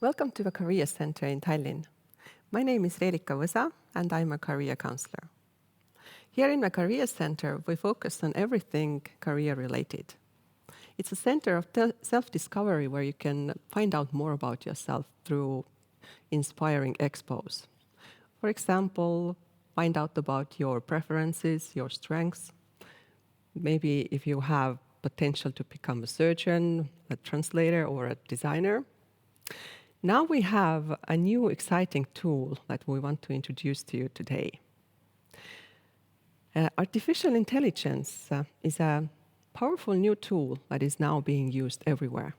Welcome to the Career Center in Tallinn. My name is Reelika Võsa and I'm a career counselor. Here in the Career Center, we focus on everything career-related. It's a center of self-discovery where you can find out more about yourself through inspiring expos. For example, find out about your preferences, your strengths. Maybe if you have potential to become a surgeon, a translator, or a designer. Now we have a new exciting tool that we want to introduce to you today. Artificial intelligence is a powerful new tool that is now being used everywhere.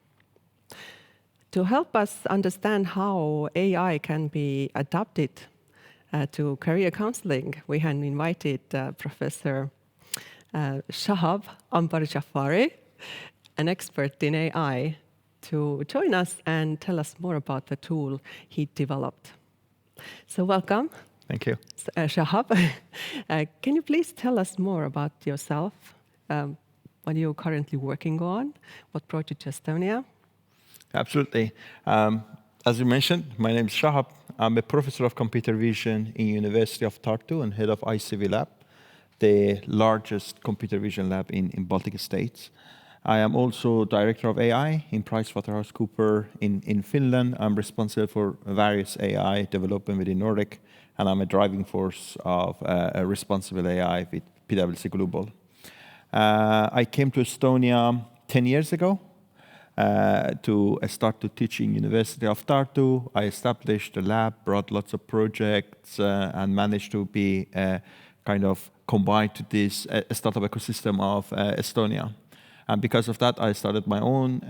To help us understand how AI can be adapted to career counseling, we have invited Professor Shahab Ambar-Jafari, an expert in AI, to join us and tell us more about the tool he developed. So welcome. Thank you. Shahab, can you please tell us more about yourself? What you're currently working on? What brought you to Estonia? Absolutely. As you mentioned, my name is Shahab. I'm a professor of computer vision in University of Tartu and head of ICV lab, the largest computer vision lab in Baltic states. I am also director of AI in PricewaterhouseCoopers in Finland. I'm responsible for various AI development within Nordic, and I'm a driving force of a responsible AI with PwC Global. I came to Estonia 10 years ago to start to teach in University of Tartu. I established a lab, brought lots of projects, and managed to be kind of combined to this startup ecosystem of Estonia. And because of that, I started my own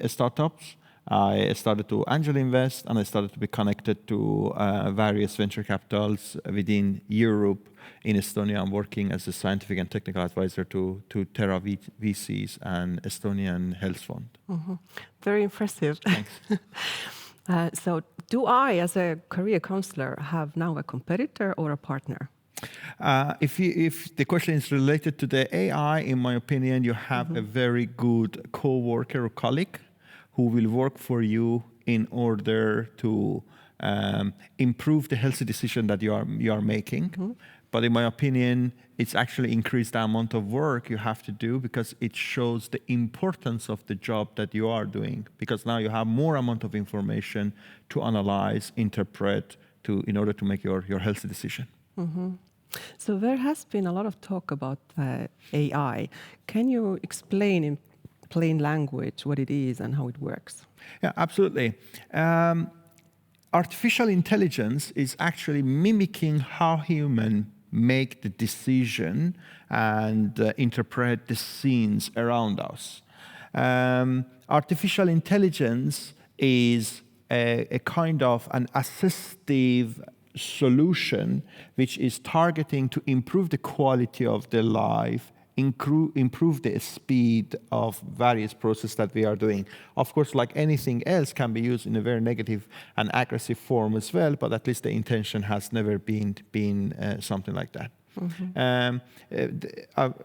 startups. I started to angel invest, and I started to be connected to various venture capitals within Europe. In Estonia, I'm working as a scientific and technical advisor to Terra VCs and Estonian Health Fund. Mm-hmm. Very impressive. Thanks. So do I, as a career counselor, have now a competitor or a partner? If the question is related to the AI, in my opinion, you have a very good co-worker or colleague who will work for you in order to improve the healthy decision that you are making. Mm-hmm. But in my opinion, it's actually increased the amount of work you have to do because it shows the importance of the job that you are doing. Because now you have more amount of information to analyze, interpret, in order to make your healthy decision. Mm-hmm. So there has been a lot of talk about AI. Can you explain in plain language what it is and how it works? Yeah, absolutely. Artificial intelligence is actually mimicking how humans make the decision and interpret the scenes around us. Artificial intelligence is a kind of an assistive solution which is targeting to improve the quality of their life, improve the speed of various processes that we are doing. Of course, like anything else, can be used in a very negative and aggressive form as well, but at least the intention has never been something like that. Mm-hmm.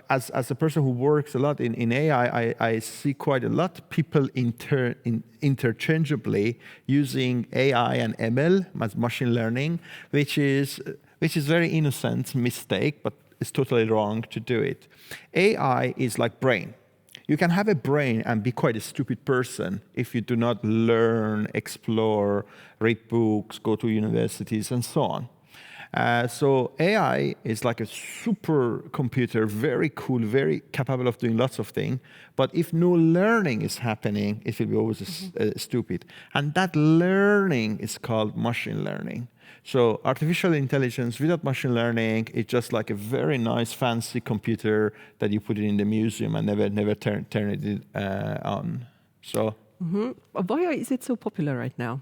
As a person who works a lot in AI, I see quite a lot of people interchangeably using AI and ML, as machine learning, which is very innocent mistake, but it's totally wrong to do it. AI is like brain. You can have a brain and be quite a stupid person if you do not learn, explore, read books, go to universities, and so on. So AI is like a supercomputer, very cool, very capable of doing lots of things. But if no learning is happening, it will be always stupid. And that learning is called machine learning. So artificial intelligence without machine learning is just like a very nice, fancy computer that you put it in the museum and never turn it on. So. Mm-hmm. Why is it so popular right now?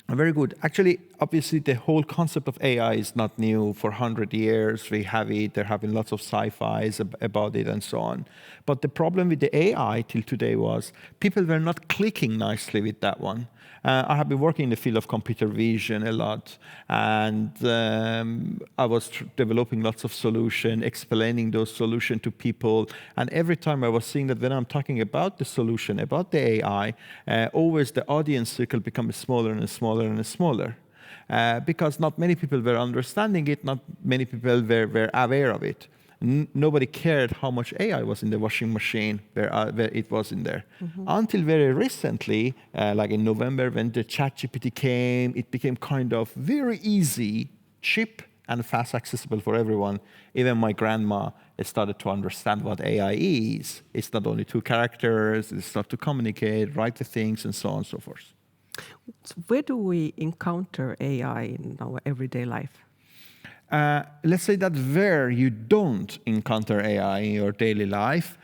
Very good. Actually, obviously, the whole concept of AI is not new. For 100 years, we have it. There have been lots of sci-fis about it and so on. But the problem with the AI till today was people were not clicking nicely with that one. I have been working in the field of computer vision a lot, and I was developing lots of solutions, explaining those solutions to people. And every time I was seeing that when I'm talking about the solution, about the AI, always the audience circle becomes smaller and smaller and smaller. Because not many people were understanding it, not many people were aware of it. Nobody cared how much AI was in the washing machine where it was in there. Until very recently, like in November when the ChatGPT came, it became kind of very easy, cheap, and fast accessible for everyone. Even my grandma started to understand what AI is. It's not only 2 characters, it's not to communicate, write the things, and so on and so forth. So where do we encounter AI in our everyday life? Let's say that where you don't encounter AI in your daily life,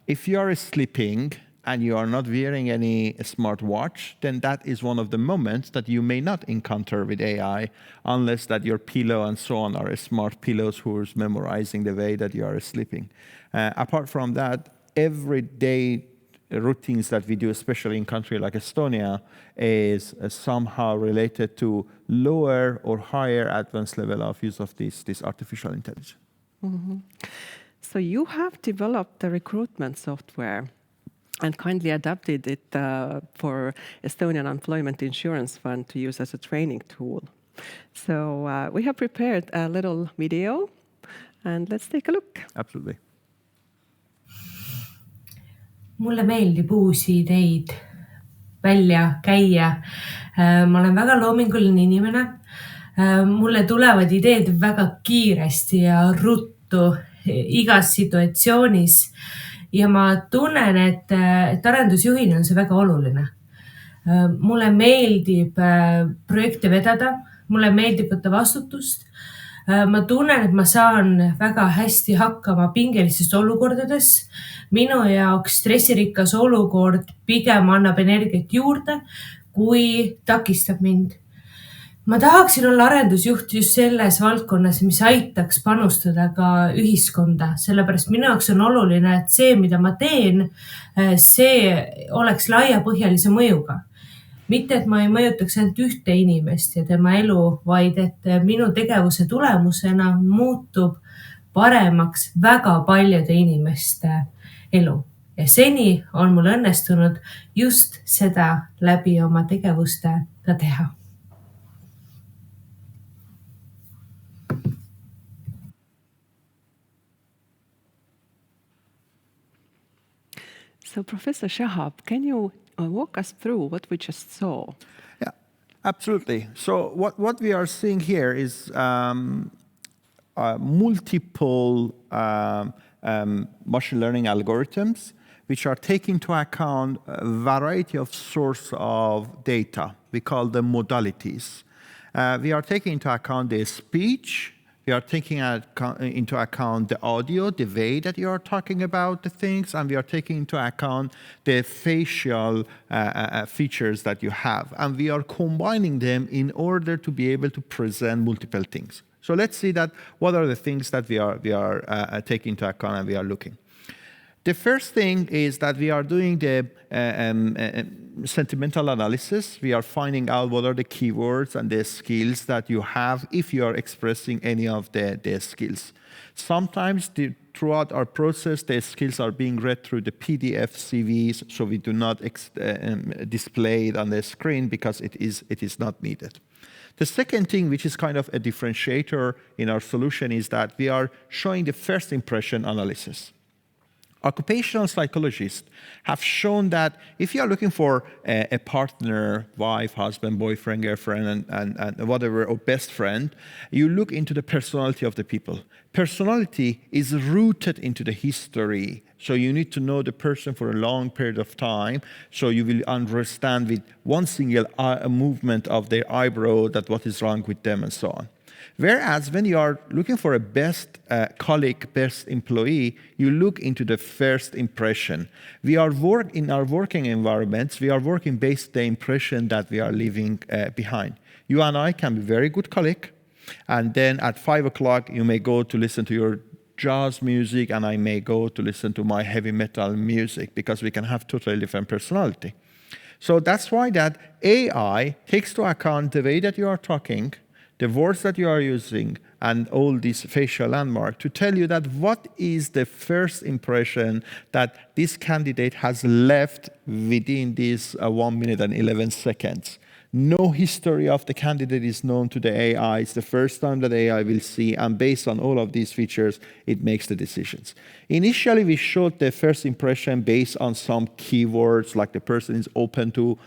if you are sleeping and you are not wearing any smartwatch, then that is one of the moments that you may not encounter with AI, unless that your pillow and so on are smart pillows who is memorizing the way that you are sleeping. Apart from that, everyday routines that we do, especially in country like Estonia, is somehow related to lower or higher advanced level of use of this artificial intelligence. So you have developed the recruitment software and kindly adapted it for Estonian Employment Insurance Fund to use as a training tool. So we have prepared a little video, and let's take a look. Absolutely. Mulle meeldib uusi ideid välja käia. Ma olen väga loominguline inimene. Mulle tulevad ideed väga kiiresti ja ruttu igas situatsioonis. Ja ma tunnen, et arendusjuhina on see väga oluline. Mulle meeldib projekte vedada. Mulle meeldib võtta vastutust. Ma tunnen, et ma saan väga hästi hakkama pingelistes olukordades. Minu jaoks stressirikas olukord pigem annab energiat juurde, kui takistab mind. Ma tahaksin olla arendusjuht just selles valdkonnas, mis aitaks panustada ka ühiskonda. Sellepärast minu jaoks on oluline, et see, mida ma teen, see oleks laiapõhjalise mõjuga. Mitte, et ma ei mõjutaks ainult ühte inimest ja tema elu, vaid et minu tegevuse tulemusena muutub paremaks väga paljude inimeste elu. Ja seni on mul õnnestunud just seda läbi oma tegevuste ka teha. So Professor Shahab, can you walk us through what we just saw? Yeah, absolutely. So what we are seeing here is multiple machine learning algorithms which are taking into account a variety of source of data. We call them modalities. We are taking into account the speech. We are taking into account the audio, the way that you are talking about the things, and we are taking into account the facial features that you have. And we are combining them in order to be able to present multiple things. So let's see that what are the things that we are taking into account and we are looking. The first thing is that we are doing the sentimental analysis. We are finding out what are the keywords and the skills that you have if you are expressing any of the skills. Sometimes throughout our process, the skills are being read through the PDF CVs, so we do not display it on the screen because it is not needed. The second thing, which is kind of a differentiator in our solution, is that we are showing the first impression analysis. Occupational psychologists have shown that if you are looking for a partner, wife, husband, boyfriend, girlfriend, and whatever, or best friend, you look into the personality of the people. Personality is rooted into the history. So you need to know the person for a long period of time, so you will understand with one single movement of their eyebrow that what is wrong with them and so on. Whereas when you are looking for a best colleague, best employee, you look into the first impression. We are in our working environments, we are working based on the impression that we are leaving behind. You and I can be very good colleague, and then at 5 o'clock you may go to listen to your jazz music and I may go to listen to my heavy metal music because we can have totally different personality. So that's why that AI takes into account the way that you are talking, the words that you are using, and all these facial landmarks to tell you that what is the first impression that this candidate has left within these 1 minute and 11 seconds. No history of the candidate is known to the AI. It's the first time that AI will see, and based on all of these features, it makes the decisions. Initially, we showed the first impression based on some keywords, like the person is open to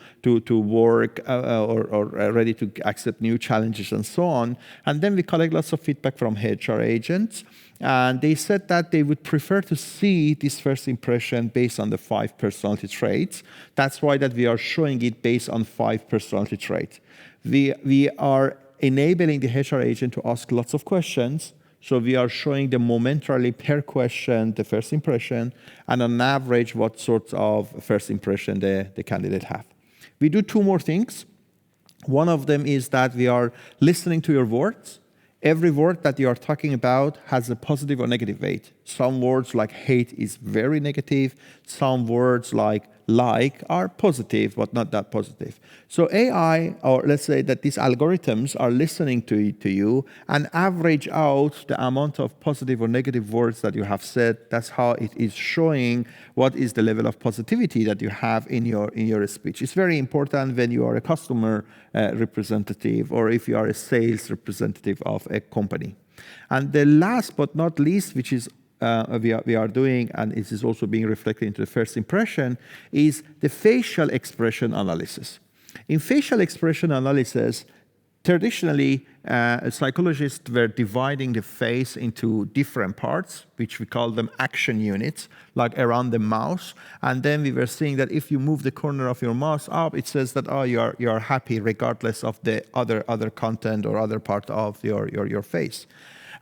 work or ready to accept new challenges and so on. And then we collect lots of feedback from HR agents. And they said that they would prefer to see this first impression based on the 5 personality traits. That's why that we are showing it based on 5 personality traits. We are enabling the HR agent to ask lots of questions. So we are showing them momentarily per question the first impression, and on average what sorts of first impression the candidate have. We do 2 more things. One of them is that we are listening to your words. Every word that you are talking about has a positive or negative weight. Some words like hate is very negative. Some words like are positive, but not that positive. So AI, or let's say that these algorithms are listening to you and average out the amount of positive or negative words that you have said. That's how it is showing what is the level of positivity that you have in your speech. It's very important when you are a customer representative or if you are a sales representative of a company. And the last but not least, which is we are doing, and it is also being reflected into the first impression, is the facial expression analysis. In facial expression analysis, traditionally, psychologists were dividing the face into different parts, which we call them action units, like around the mouth. And then we were seeing that if you move the corner of your mouth up, it says that, oh, you are happy regardless of the other content or other part of your face.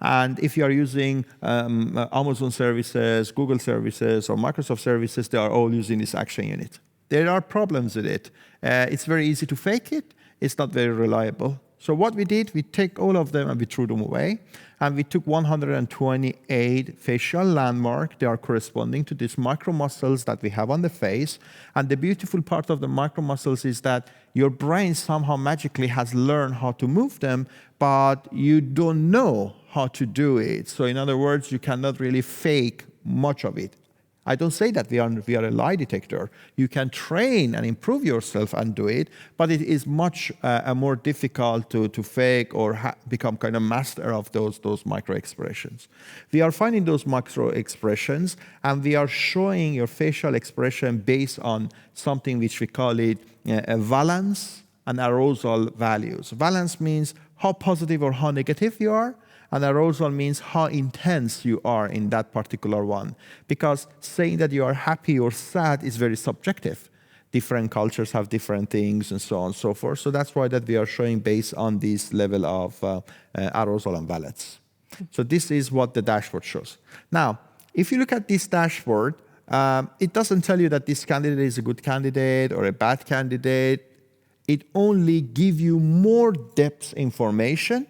And if you are using Amazon services, Google services, or Microsoft services, they are all using this action unit. There are problems with it. It's very easy to fake it. It's not very reliable. So what we did, we take all of them and we threw them away. And we took 128 facial landmarks. They are corresponding to these micro muscles that we have on the face. And the beautiful part of the micro muscles is that your brain somehow magically has learned how to move them, but you don't know how to do it. So in other words, you cannot really fake much of it. I don't say that we are a lie detector. You can train and improve yourself and do it, but it is much more difficult to fake or become kind of master of those micro expressions. We are finding those micro expressions, and we are showing your facial expression based on something which we call it a valence and arousal values. Valence means how positive or how negative you are. And arousal means how intense you are in that particular one. Because saying that you are happy or sad is very subjective. Different cultures have different things and so on and so forth. So that's why that we are showing based on this level of arousal and valence. So this is what the dashboard shows. Now, if you look at this dashboard, it doesn't tell you that this candidate is a good candidate or a bad candidate. It only gives you more depth information,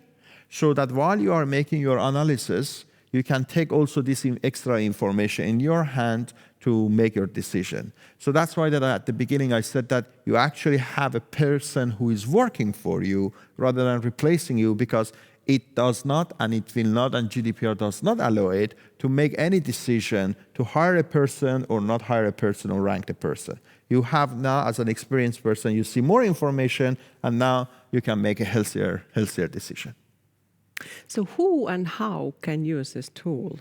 so that while you are making your analysis, you can take also this extra information in your hand to make your decision. So that's why that at the beginning I said that you actually have a person who is working for you rather than replacing you, because it does not, and it will not, and GDPR does not allow it to make any decision to hire a person or not hire a person or rank the person. You have now, as an experienced person, you see more information, and now you can make a healthier decision. So who and how can use this tool?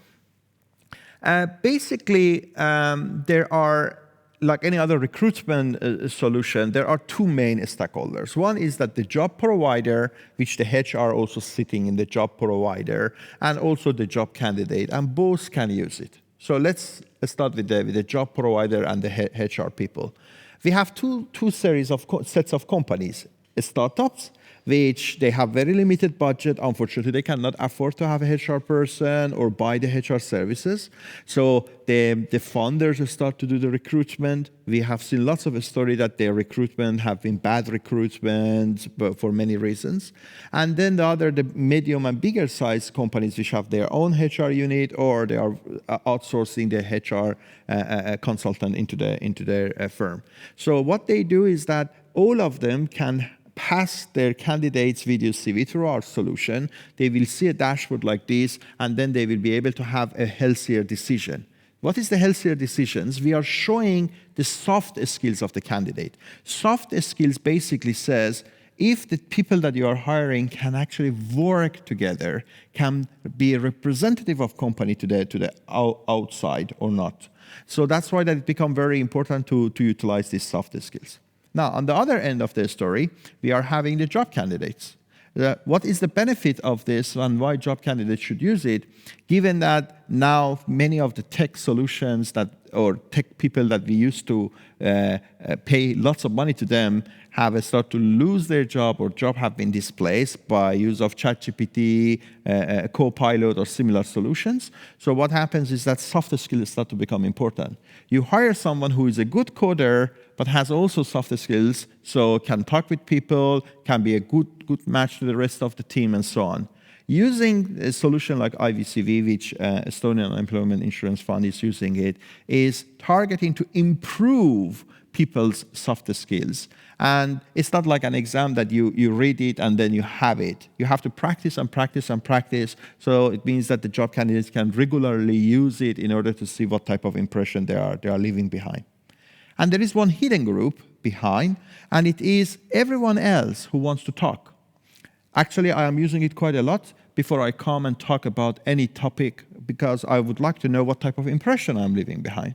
Basically, there are, like any other recruitment solution, there are 2 main stakeholders. One is that the job provider, which the HR also sitting in the job provider, and also the job candidate, and both can use it. So let's start with the job provider and the HR people. We have two sets of companies, startups, which they have very limited budget. Unfortunately, they cannot afford to have a HR person or buy the HR services. So the founders start to do the recruitment. We have seen lots of stories that their recruitment have been bad recruitment for many reasons. And then the medium and bigger size companies which have their own HR unit, or they are outsourcing the HR consultant into their firm. So what they do is that all of them can pass their candidates' video CV through our solution. They will see a dashboard like this, and then they will be able to have a healthier decision. What is the healthier decisions? We are showing the soft skills of the candidate. Soft skills basically says, if the people that you are hiring can actually work together, can be a representative of company to the outside or not. So that's why that it becomes very important to utilize these soft skills. Now, on the other end of the story, we are having the job candidates. What is the benefit of this and why job candidates should use it, given that now many of the tech solutions or tech people that we used to pay lots of money to them have started to lose their job, or job have been displaced by use of ChatGPT, Copilot, or similar solutions. So what happens is that soft skills start to become important. You hire someone who is a good coder, but has also soft skills, so can talk with people, can be a good match to the rest of the team, and so on. Using a solution like IVCV, which Estonian Unemployment Insurance Fund is using it, is targeting to improve people's soft skills. And it's not like an exam that you read it and then you have it. You have to practice and practice and practice. So it means that the job candidates can regularly use it in order to see what type of impression they are leaving behind. And there is one hidden group behind, and it is everyone else who wants to talk. Actually, I am using it quite a lot before I come and talk about any topic, because I would like to know what type of impression I'm leaving behind.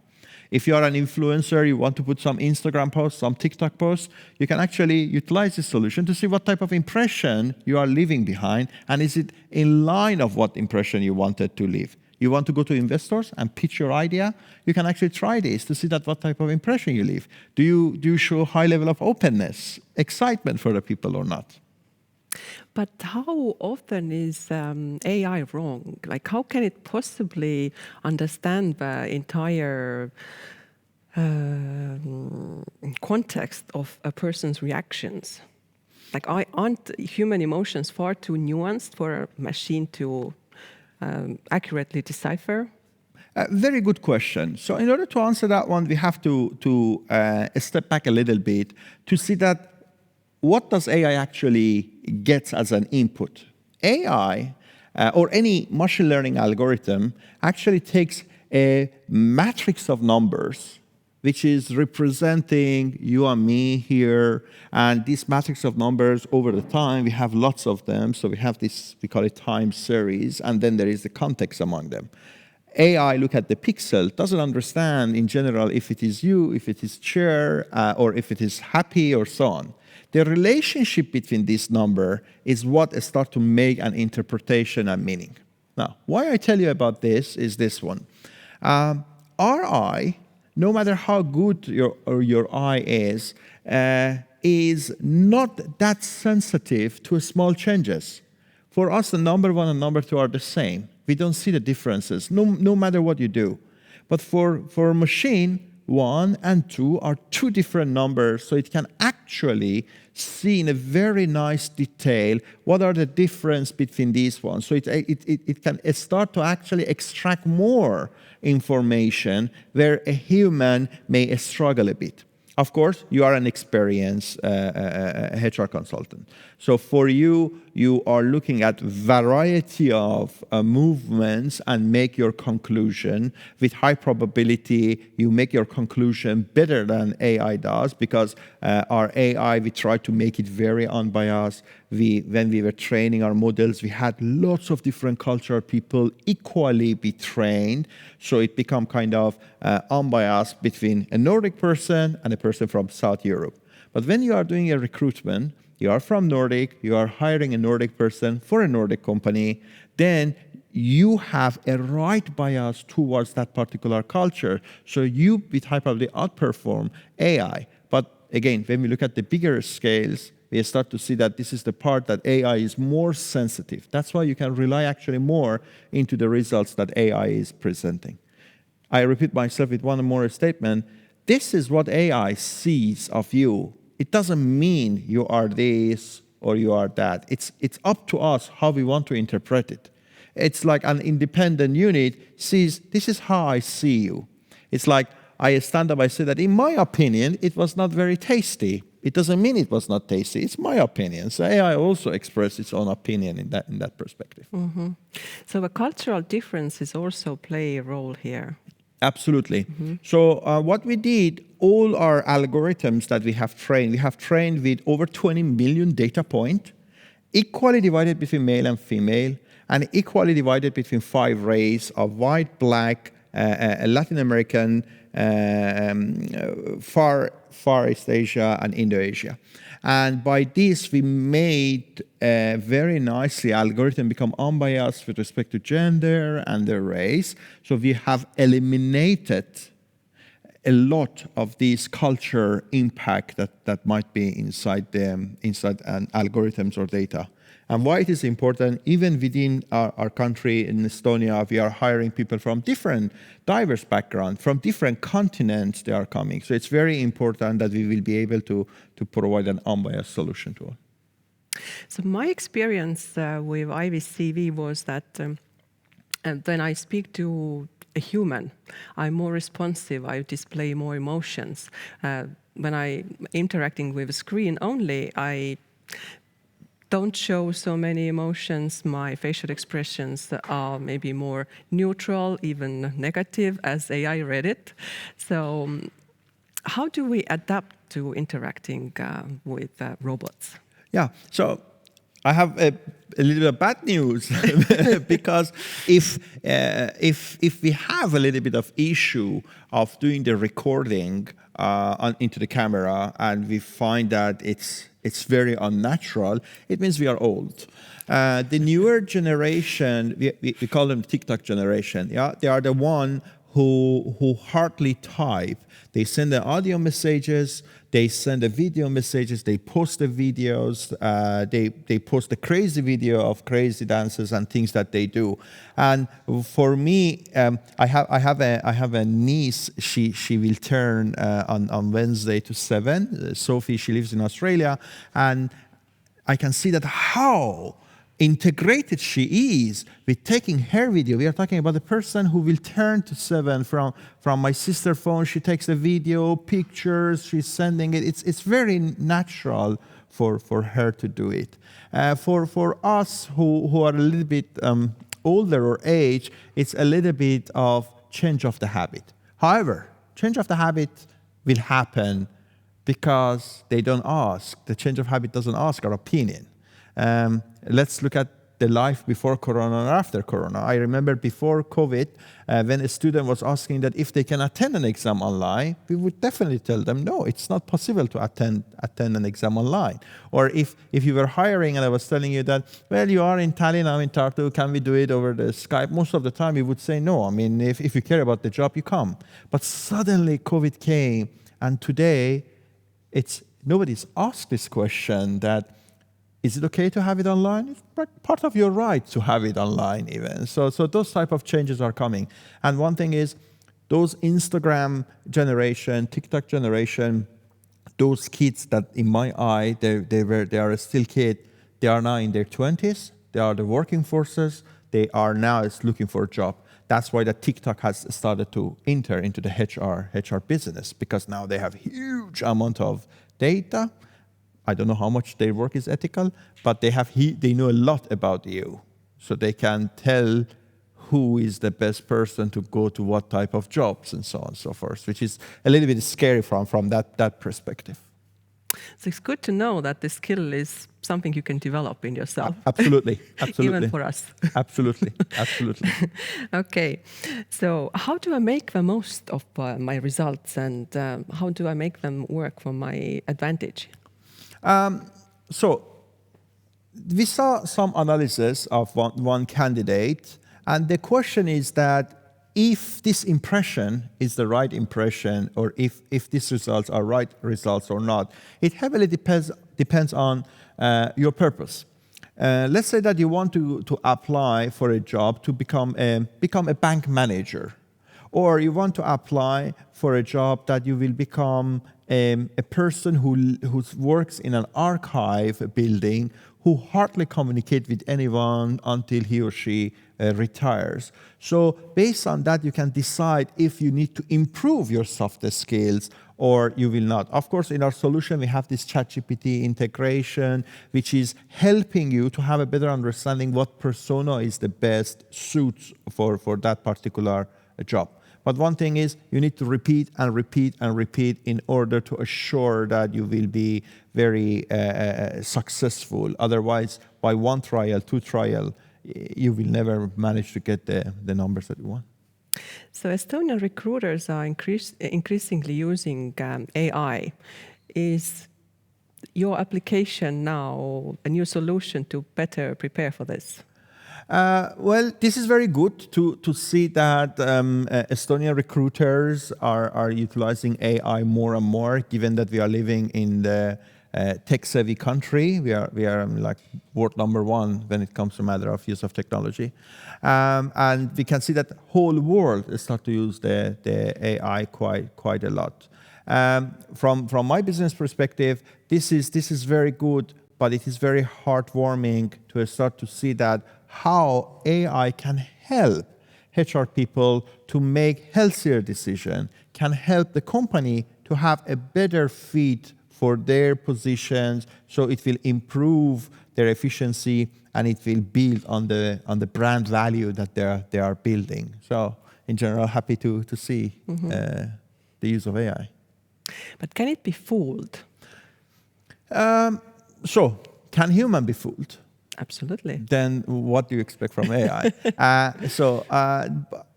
If you are an influencer, you want to put some Instagram posts, some TikTok posts, you can actually utilize this solution to see what type of impression you are leaving behind, and is it in line of what impression you wanted to leave. You want to go to investors and pitch your idea? You can actually try this to see that what type of impression you leave. Do you show a high level of openness, excitement for the people or not? But how often is AI wrong? Like, how can it possibly understand the entire context of a person's reactions? Like, aren't human emotions far too nuanced for a machine to accurately decipher? Very good question. So in order to answer that one, we have to step back a little bit to see that what does AI actually get as an input? AI, or any machine learning algorithm, actually takes a matrix of numbers, which is representing you and me here. And this matrix of numbers over the time, we have lots of them. So we have this, we call it time series, and then there is the context among them. AI look at the pixel, doesn't understand in general if it is you, if it is chair, or if it is happy, or so on. The relationship between this number is what starts to make an interpretation and meaning. Now, why I tell you about this is this one. Our eye, no matter how good your eye is not that sensitive to small changes. For us, the number 1 and number 2 are the same. We don't see the differences, no matter what you do. But for a machine, 1 and 2 are 2 different numbers, so it can actually see in a very nice detail what are the difference between these ones. So it can start to actually extract more information where a human may struggle a bit. Of course, you are an experienced HR consultant. So for you, you are looking at variety of movements and make your conclusion. With high probability, you make your conclusion better than AI does, because our AI, we try to make it very unbiased. When we were training our models, we had lots of different cultural people equally be trained. So it become kind of unbiased between a Nordic person and a person from South Europe. But when you are doing a recruitment, you are from Nordic, you are hiring a Nordic person for a Nordic company, then you have a right bias towards that particular culture. So you, with high probability, outperform AI. But again, when we look at the bigger scales, we start to see that this is the part that AI is more sensitive. That's why you can rely actually more into the results that AI is presenting. I repeat myself with one more statement. This is what AI sees of you. It doesn't mean you are this or you are that. It's up to us how we want to interpret it. It's like an independent unit sees, this is how I see you. It's like I stand up, I say that in my opinion, it was not very tasty. It doesn't mean it was not tasty. It's my opinion. So AI also expresses its own opinion in that perspective. Mm-hmm. So the cultural differences also play a role here. Absolutely. So what we did, all our algorithms that we have trained with over 20 million data points, equally divided between male and female, and equally divided between 5 races of white, black, Latin American, Far East Asia, and Indo-Asia. And by this, we made very nicely algorithm become unbiased with respect to gender and their race. So we have eliminated a lot of these culture impact that might be inside algorithms or data. And why it is important, even within our country in Estonia, we are hiring people from different diverse backgrounds, from different continents they are coming. So it's very important that we will be able to provide an unbiased solution to all. So my experience with Ivy's CV was that when I speak to a human, I'm more responsive, I display more emotions. When I'm interacting with a screen only, I don't show so many emotions. My facial expressions are maybe more neutral, even negative, as AI read it. So how do we adapt to interacting with robots? Yeah, so I have a little bit of bad news because if we have a little bit of issue of doing the recording into the camera and we find that it's very unnatural, it means we are old. The newer generation, we call them TikTok generation. Yeah, they are the one who hardly type. They send the audio messages, they send the video messages, they post the videos, they post the crazy video of crazy dances and things that they do. And for me, I have a niece. She will turn on Wednesday to 7. Sophie, she lives in Australia, and I can see that how integrated she is with taking her video. We are talking about the person who will turn to 7 from my sister's phone. She takes the video, pictures, she's sending it. It's very natural for her to do it. For us who are a little bit older or age, it's a little bit of change of the habit. However, change of the habit will happen because they don't ask. The change of habit doesn't ask our opinion. Let's look at the life before Corona and after Corona. I remember before COVID, when a student was asking that if they can attend an exam online, we would definitely tell them, no, it's not possible to attend an exam online. Or if you were hiring and I was telling you that, well, you are in Tallinn, I'm in Tartu, can we do it over the Skype? Most of the time we would say no. I mean, if you care about the job, you come. But suddenly COVID came, and today nobody's asked this question that, is it okay to have it online? It's part of your right to have it online even. So those type of changes are coming. And one thing is, those Instagram generation, TikTok generation, those kids that in my eye, they are still kids, they are now in their 20s, they are the working forces, they are now looking for a job. That's why the TikTok has started to enter into the HR business, because now they have huge amount of data. I don't know how much their work is ethical, but they know a lot about you. So they can tell who is the best person to go to what type of jobs and so on and so forth, which is a little bit scary from that perspective. So it's good to know that the skill is something you can develop in yourself. Absolutely. Even for us. Absolutely. Okay. So how do I make the most of my results, and how do I make them work for my advantage? So we saw some analysis of one candidate, and the question is that if this impression is the right impression, or if these results are right results or not, it heavily depends on your purpose. Let's say that you want to apply for a job to become a bank manager, or you want to apply for a job that you will become a person who works in an archive building, who hardly communicate with anyone until he or she retires. So based on that, you can decide if you need to improve your soft skills or you will not. Of course, in our solution, we have this ChatGPT integration, which is helping you to have a better understanding what persona is the best suits for that particular job. But one thing is, you need to repeat and repeat and repeat in order to assure that you will be very successful. Otherwise, by one trial, two trial, you will never manage to get the numbers that you want. So Estonian recruiters are increasingly using AI. Is your application now a new solution to better prepare for this? Well, this is very good to see that Estonian recruiters are utilizing AI more and more, given that we are living in the tech-savvy country. We are like world number one when it comes to matter of use of technology. And we can see that the whole world is starting to use the AI quite a lot. From my business perspective, this is very good, but it is very heartwarming to start to see that how AI can help HR people to make healthier decisions, can help the company to have a better fit for their positions, so it will improve their efficiency and it will build on the brand value that they are building. So in general, happy to see the use of AI. But can it be fooled? So can human be fooled? Absolutely. Then what do you expect from AI?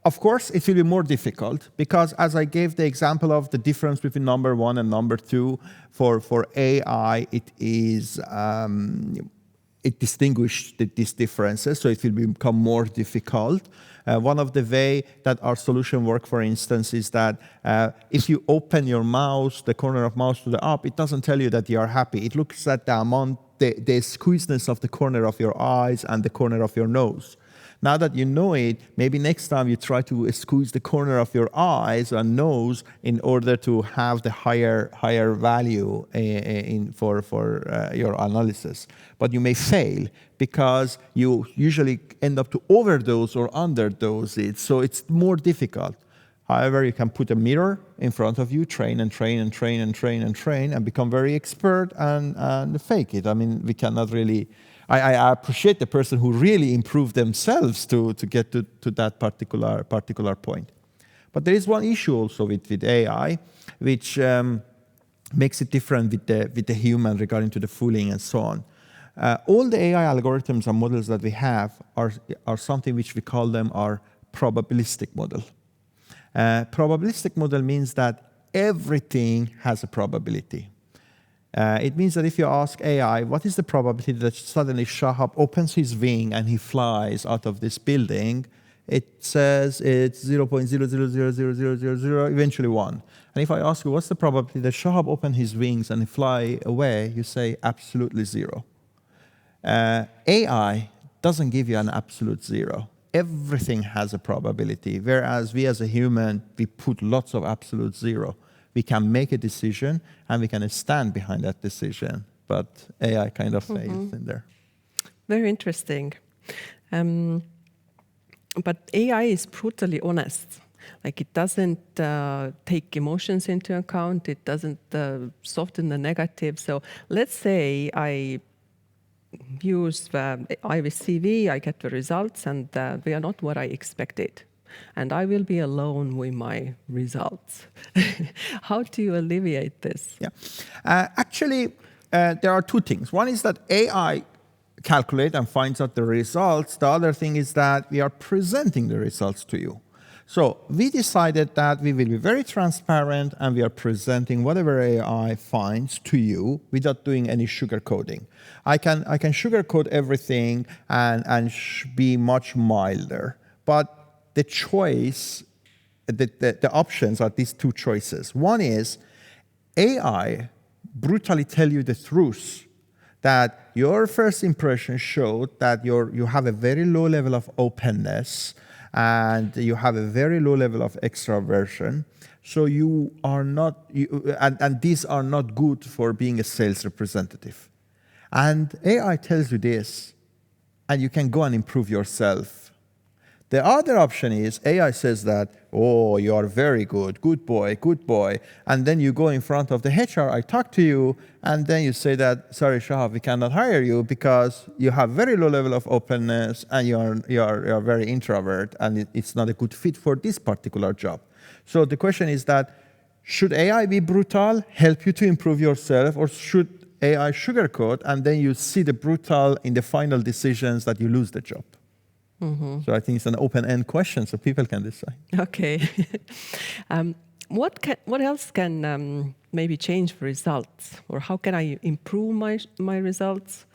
Of course, it will be more difficult because, as I gave the example of the difference between number one and number two, for AI, it is it distinguishes these differences, so it will become more difficult. One of the way that our solution works, for instance, is that if you open your mouse, the corner of mouse to the up, it doesn't tell you that you are happy. It looks at the amount, the squeezeness of the corner of your eyes and the corner of your nose. Now that you know it, maybe next time you try to squeeze the corner of your eyes and nose in order to have the higher value for your analysis. But you may fail because you usually end up to overdose or underdose it, so it's more difficult. However, you can put a mirror in front of you, train and train and train and train and train, and become very expert and fake it. I mean, we cannot really... I appreciate the person who really improved themselves to get to that particular point. But there is one issue also with AI, which makes it different with the human regarding to the fooling and so on. All the AI algorithms and models that we have are something which we call them our probabilistic model. Probabilistic model means that everything has a probability. It means that if you ask AI, what is the probability that suddenly Shahab opens his wing and he flies out of this building, it says it's 0.000000, eventually 1. And if I ask you, what's the probability that Shahab open his wings and fly away, you say absolutely 0. AI doesn't give you an absolute 0. Everything has a probability, whereas we as a human, we put lots of absolute 0. We can make a decision and we can stand behind that decision, but AI kind of fails in there. Very interesting. But AI is brutally honest. Like, it doesn't take emotions into account. It doesn't soften the negative. So let's say I use Ivy's CV, I get the results, and they are not what I expected. And I will be alone with my results. How do you alleviate this? Yeah, actually, there are two things. One is that AI calculates and finds out the results. The other thing is that we are presenting the results to you. So we decided that we will be very transparent and we are presenting whatever AI finds to you without doing any sugarcoating. I can sugarcoat everything and be much milder. But the choice, the options are these two choices. One is AI brutally tell you the truth, that your first impression showed that you have a very low level of openness and you have a very low level of extraversion. So you are not, and these are not good for being a sales representative. And AI tells you this, and you can go and improve yourself. The other option is AI says that, oh, you are very good, good boy. And then you go in front of the HR, I talk to you, and then you say that, sorry, Shahab, we cannot hire you because you have very low level of openness and you are very introvert, and it's not a good fit for this particular job. So the question is that, should AI be brutal, help you to improve yourself, or should AI sugarcoat, and then you see the brutal in the final decisions that you lose the job? Mm-hmm. So I think it's an open-end question, so people can decide. Okay. What else can maybe change results, or how can I improve my results?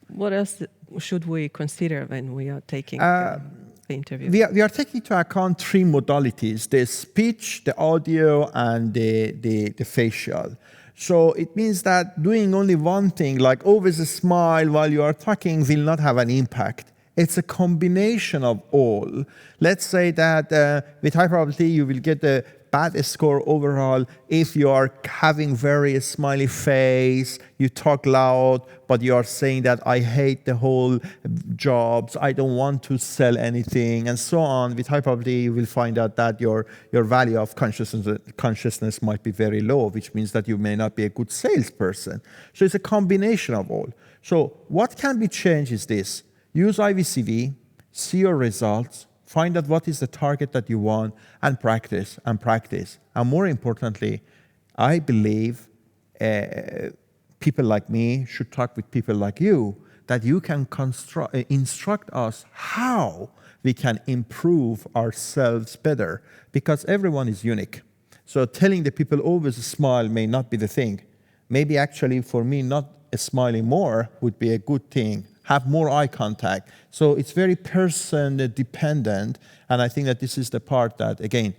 What else should we consider when we are taking the interview? We are taking into account three modalities: the speech, the audio, and the facial. So it means that doing only one thing, like always a smile while you are talking, will not have an impact. It's a combination of all. Let's say that with high probability you will get a bad score overall if you are having very smiley face, you talk loud, but you are saying that I hate the whole jobs, I don't want to sell anything, and so on. With high probability you will find out that your value of consciousness might be very low, which means that you may not be a good salesperson. So it's a combination of all. So what can be changed is this: use IVCV, see your results, find out what is the target that you want, and practice and practice. And more importantly, I believe people like me should talk with people like you, that you can instruct us how we can improve ourselves better, because everyone is unique. So telling the people always smile may not be the thing. Maybe actually for me, not smiling more would be a good thing. Have more eye contact. So it's very person dependent, and I think that this is the part that, again,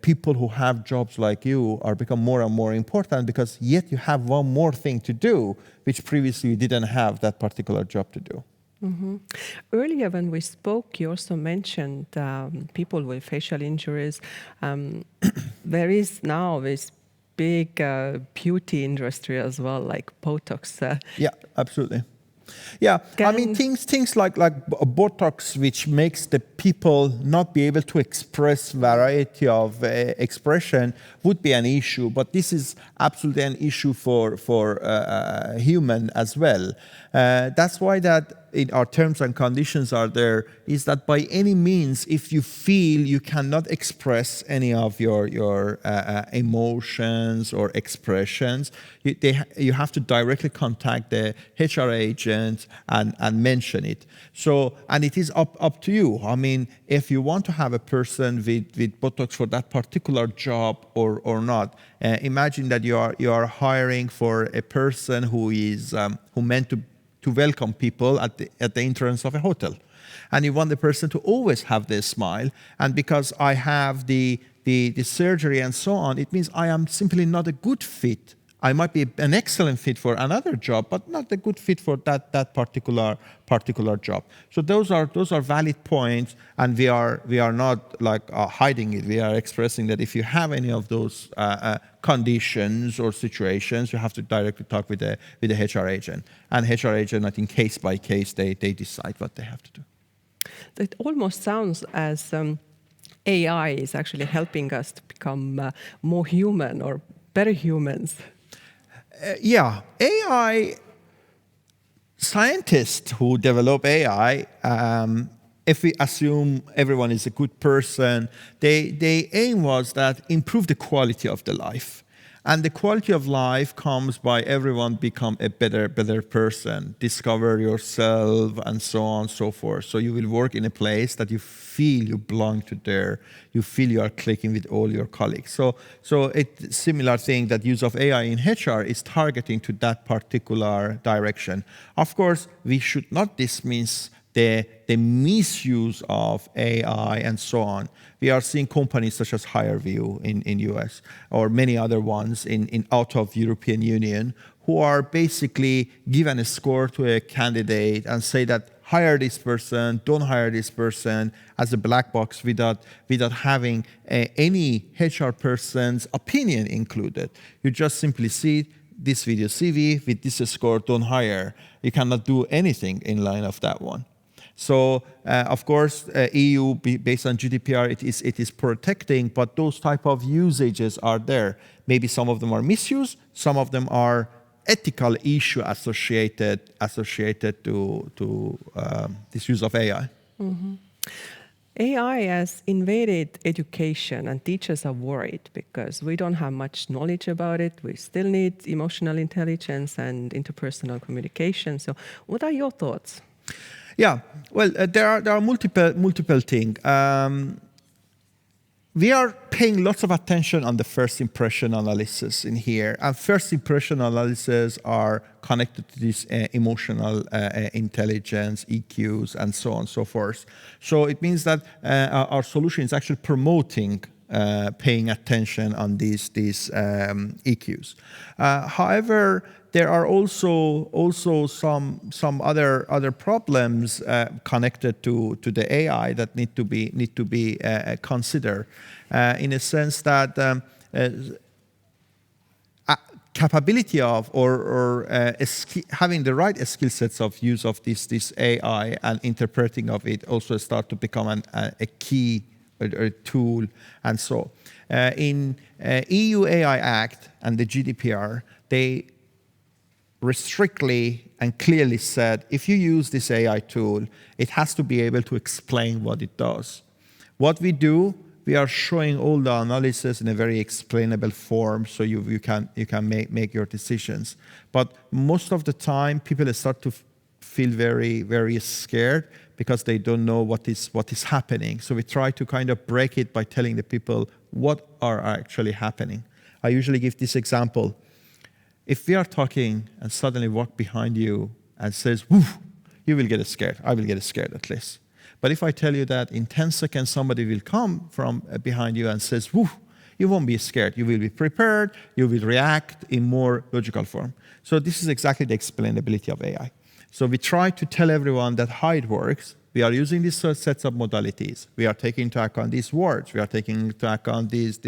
people who have jobs like you are become more and more important, because yet you have one more thing to do, which previously you didn't have that particular job to do. Mm-hmm. Earlier when we spoke, you also mentioned people with facial injuries. There is now this big beauty industry as well, like Botox. Yeah, absolutely. Yeah, I mean things like Botox, which makes the people not be able to express variety of expression, would be an issue. But this is absolutely an issue for human as well. That's why that in our terms and conditions are there, is that by any means, if you feel you cannot express any of your emotions or expressions, you have to directly contact the HR agent and mention it. So, and it is up to you. I mean, if you want to have a person with Botox for that particular job or not, imagine that you are hiring for a person who is who meant to welcome people at the entrance of a hotel. And you want the person to always have this smile. And because I have the surgery and so on, it means I am simply not a good fit. I might be an excellent fit for another job, but not a good fit for that particular job. So those are valid points, and we are not like hiding it. We are expressing that if you have any of those conditions or situations, you have to directly talk with the HR agent. And HR agent, I think case by case, they decide what they have to do. It almost sounds as AI is actually helping us to become more human or better humans. Yeah, AI scientists who develop AI, if we assume everyone is a good person, their aim was that improve the quality of the life. And the quality of life comes by everyone become a better person, discover yourself, and so on and so forth. So you will work in a place that you feel you belong to there. You feel you are clicking with all your colleagues. So it's similar thing that use of AI in HR is targeting to that particular direction. Of course, we should not dismiss the misuse of AI and so on. We are seeing companies such as HireVue in US or many other ones in out of European Union who are basically given a score to a candidate and say that hire this person, don't hire this person, as a black box without having any HR person's opinion included. You just simply see this video CV with this score, don't hire. You cannot do anything in line of that one. So, of course, EU, based on GDPR, it is protecting, but those type of usages are there. Maybe some of them are misuse, some of them are ethical issue associated to this use of AI. Mm-hmm. AI has invaded education, and teachers are worried because we don't have much knowledge about it. We still need emotional intelligence and interpersonal communication. So what are your thoughts? Yeah, well, there are multiple things. We are paying lots of attention on the first impression analysis in here. And first impression analysis are connected to this emotional intelligence, EQs, and so on and so forth. So it means that our solution is actually promoting paying attention on these EQs. However, there are also some other problems connected to the AI that need to be considered, in a sense that capability of or having the right skill sets of use of this AI and interpreting of it also start to become a key or a tool. And so in EU AI Act and the GDPR, they strictly and clearly said, if you use this AI tool, it has to be able to explain what it does. What we do, we are showing all the analysis in a very explainable form, so you can make your decisions. But most of the time, people start to feel very, very scared because they don't know what is happening. So we try to kind of break it by telling the people what are actually happening. I usually give this example. If we are talking and suddenly walk behind you and says, woof, you will get scared. I will get scared at least. But if I tell you that in 10 seconds somebody will come from behind you and says, woof, you won't be scared. You will be prepared. You will react in more logical form. So this is exactly the explainability of AI. So we try to tell everyone that how it works. We are using these sets of modalities. We are taking into account these words. We are taking into account these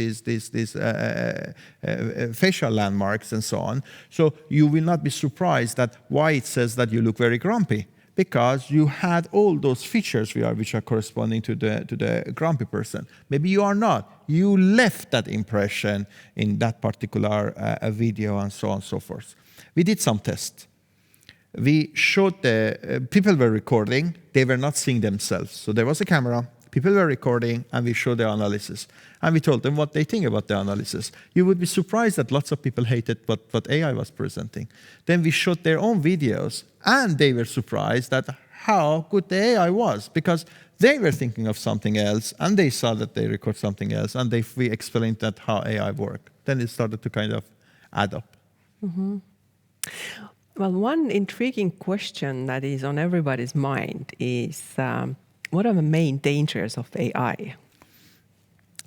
facial landmarks and so on. So you will not be surprised that why it says that you look very grumpy, because you had all those features which are corresponding to the grumpy person. Maybe you are not. You left that impression in that particular video and so on and so forth. We did some tests. We showed the people were recording, they were not seeing themselves. So there was a camera, people were recording, and we showed their analysis. And we told them what they think about the analysis. You would be surprised that lots of people hated what AI was presenting. Then we showed their own videos, and they were surprised at how good the AI was, because they were thinking of something else, and they saw that they record something else, and we explained that how AI worked. Then it started to kind of add up. Mm-hmm. Well, one intriguing question that is on everybody's mind is, what are the main dangers of AI?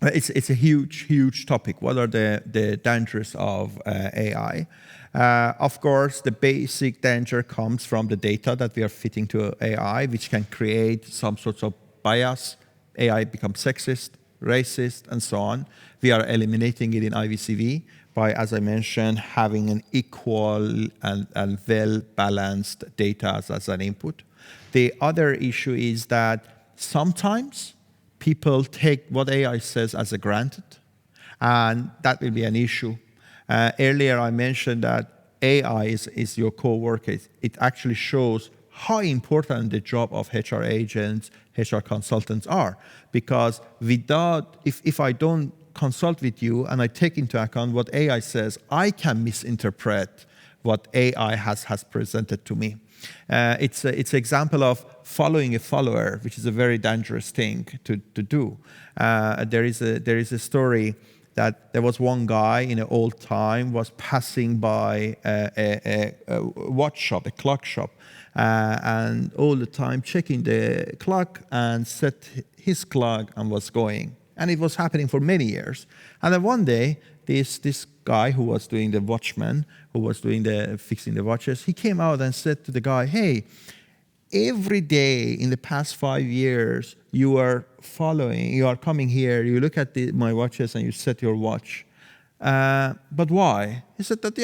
It's a huge topic. What are the dangers of AI? Of course, the basic danger comes from the data that we are fitting to AI, which can create some sorts of bias. AI becomes sexist, racist, and so on. We are eliminating it in IVCV by, as I mentioned, having an equal and well-balanced data as an input. The other issue is that sometimes people take what AI says as a granted, and that will be an issue. Earlier I mentioned that AI is your co-worker. It actually shows how important the job of HR agents, HR consultants are, because if I don't consult with you and I take into account what AI says, I can misinterpret what AI has presented to me. It's an example of following a follower, which is a very dangerous thing to do. There is a story that there was one guy in an old time was passing by a watch shop, a clock shop, and all the time checking the clock and set his clock and was going. And it was happening for many years. And then one day, this guy who was doing the watchman, who was doing the fixing the watches, he came out and said to the guy, hey, every day in the past 5 years, you are coming here, you look at my watches and you set your watch. But why? He said that,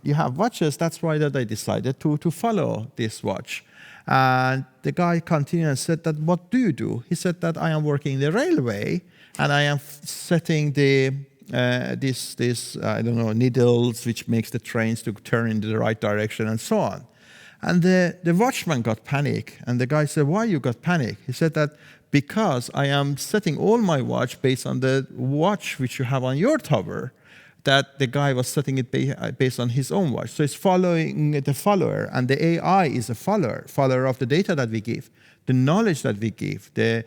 you have watches, that's why that I decided to follow this watch. And the guy continued and said that, what do you do? He said that I am working in the railway and I am setting the needles which makes the trains to turn in the right direction and so on. And the watchman got panic, and the guy said, why you got panic? He said that because I am setting all my watch based on the watch which you have on your tower, that the guy was setting it based on his own watch. So it's following the follower, and the AI is a follower of the data that we give, the knowledge that we give, the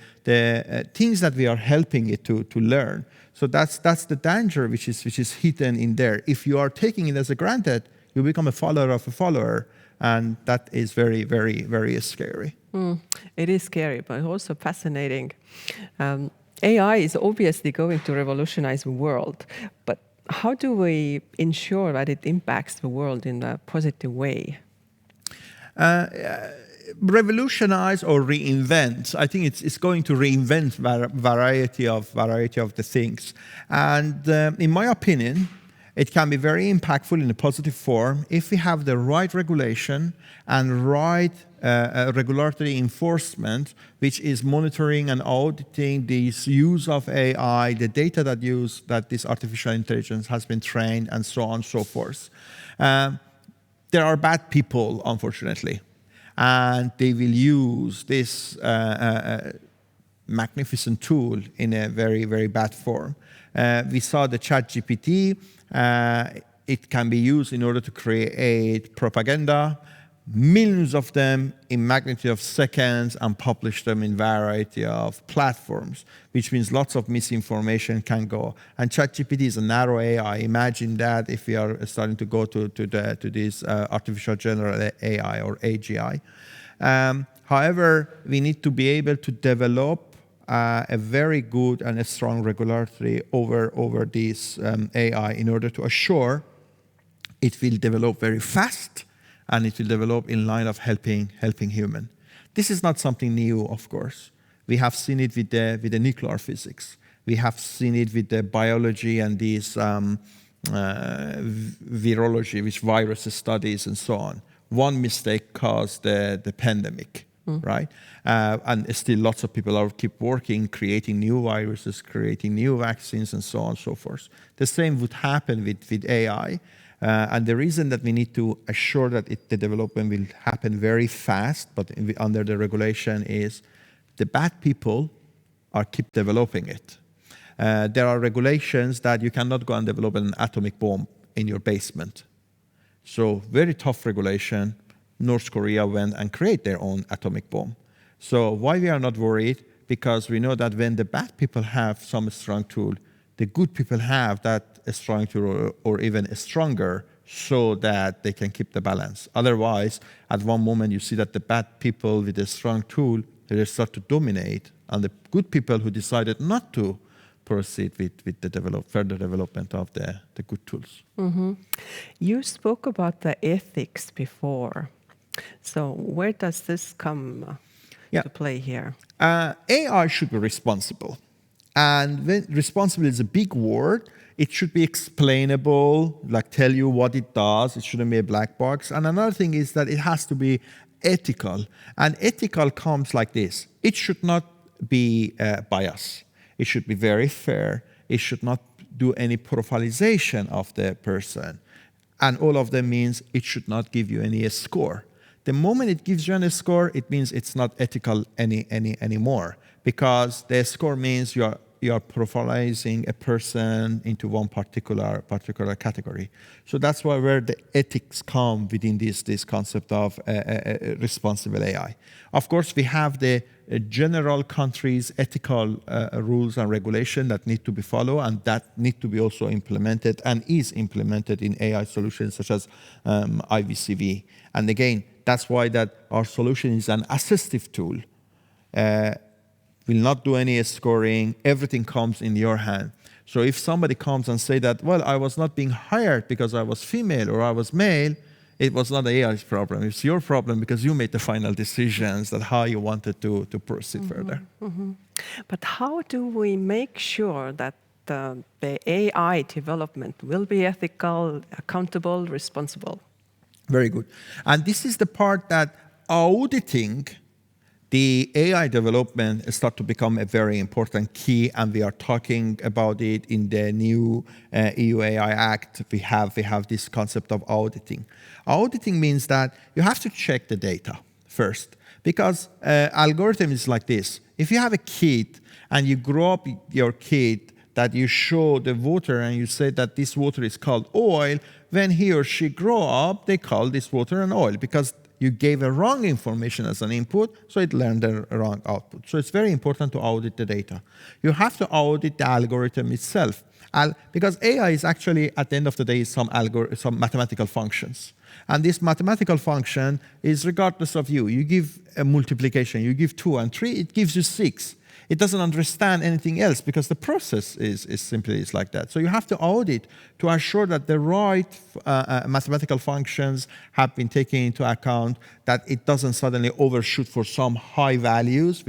things that we are helping it to learn. So that's the danger which is hidden in there. If you are taking it as a granted, you become a follower of a follower, and that is very, very, very scary. It is scary, but also fascinating. AI is obviously going to revolutionize the world, but how do we ensure that it impacts the world in a positive way? Revolutionize or reinvent. I think it's going to reinvent variety of the things. And in my opinion, it can be very impactful in a positive form if we have the right regulation and right regulatory enforcement, which is monitoring and auditing this use of AI, the data that this artificial intelligence has been trained, and so on and so forth. There are bad people, unfortunately, and they will use this magnificent tool in a very, very bad form. We saw the ChatGPT. It can be used in order to create propaganda, millions of them in magnitude of seconds, and publish them in variety of platforms, which means lots of misinformation can go. And ChatGPT is a narrow AI. Imagine that if we are starting to go to this artificial general AI or AGI. However, we need to be able to develop a very good and a strong regulatory over this AI in order to assure it will develop very fast and it will develop in line of helping human. This is not something new, of course. We have seen it with the nuclear physics. We have seen it with the biology and these virology, which virus studies and so on. One mistake caused the pandemic. Right? And still lots of people keep working, creating new viruses, creating new vaccines, and so on and so forth. The same would happen with AI. And the reason that we need to assure that the development will happen very fast, but under the regulation, is the bad people keep developing it. There are regulations that you cannot go and develop an atomic bomb in your basement. So very tough regulation. North Korea went and created their own atomic bomb. So why we are not worried? Because we know that when the bad people have some strong tool, the good people have that strong tool or even stronger, so that they can keep the balance. Otherwise, at one moment you see that the bad people with a strong tool, they start to dominate, and the good people who decided not to proceed with the further development of the good tools. Mm-hmm. You spoke about the ethics before. So where does this come to play here? AI should be responsible. And when responsible is a big word, it should be explainable, like tell you what it does. It shouldn't be a black box. And another thing is that it has to be ethical. And ethical comes like this. It should not be biased. It should be very fair. It should not do any profilization of the person. And all of them means it should not give you any score. The moment it gives you a score, it means it's not ethical anymore, because the score means you are profilizing a person into one particular category. So that's where the ethics come within this concept of responsible AI. Of course, we have the general countries' ethical rules and regulation that need to be followed, and that need to be also implemented and is implemented in AI solutions such as IVCV. And again, that's why that our solution is an assistive tool. Will not do any scoring. Everything comes in your hand. So if somebody comes and say that, well, I was not being hired because I was female or I was male, it was not AI's problem. It's your problem because you made the final decisions that how you wanted to proceed further. But how do we make sure that the AI development will be ethical, accountable, responsible? Very good. And this is the part that auditing the AI development start to become a very important key, and we are talking about it in the new EU AI Act. We have this concept of auditing. Auditing means that you have to check the data first, because algorithm is like this. If you have a kid and you grow up your kid that you show the water and you say that this water is called oil, when he or she grow up, they call this water an oil because you gave a wrong information as an input, so it learned the wrong output. So it's very important to audit the data. You have to audit the algorithm itself, because AI is actually, at the end of the day, some mathematical functions. And this mathematical function is regardless of you. You give a multiplication, you give 2 and 3, it gives you 6. It doesn't understand anything else because the process is simply like that. So you have to audit to assure that the right mathematical functions have been taken into account, that it doesn't suddenly overshoot for some high values,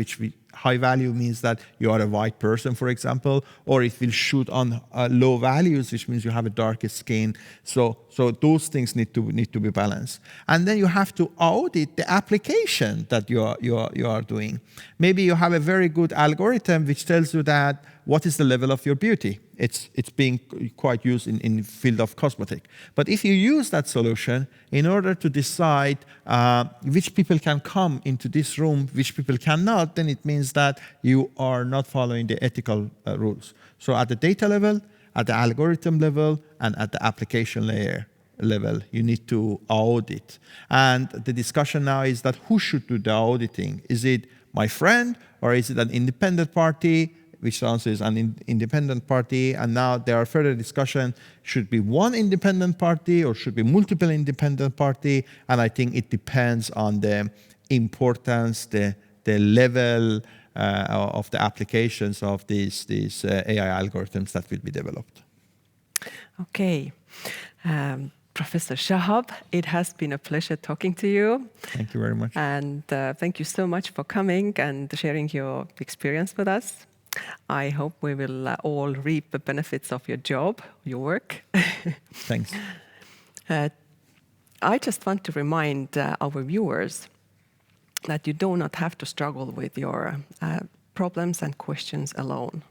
high value means that you are a white person, for example, or it will shoot on low values, which means you have a darker skin. So those things need to be balanced. And then you have to audit the application that you are doing. Maybe you have a very good algorithm which tells you that what is the level of your beauty. It's being quite used in the field of cosmetic. But if you use that solution in order to decide which people can come into this room, which people cannot, then it means that you are not following the ethical rules. So at the data level, at the algorithm level, and at the application layer level, you need to audit. And the discussion now is that who should do the auditing? Is it my friend, or is it an independent party? Which answer is an independent party. And now there are further discussion, should be one independent party or should be multiple independent party. And I think it depends on the importance, the level of the applications of these AI algorithms that will be developed. Okay. Professor Shahab, it has been a pleasure talking to you. Thank you very much. And thank you so much for coming and sharing your experience with us. I hope we will all reap the benefits of your job, your work. Thanks. I just want to remind our viewers that you do not have to struggle with your problems and questions alone.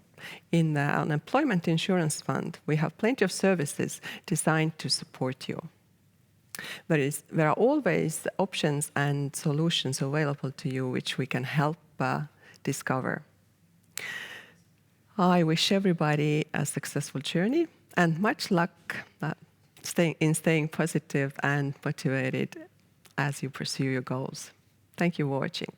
In the Unemployment Insurance Fund, we have plenty of services designed to support you. There are always options and solutions available to you which we can help discover. I wish everybody a successful journey and much luck in staying positive and motivated as you pursue your goals. Thank you for watching.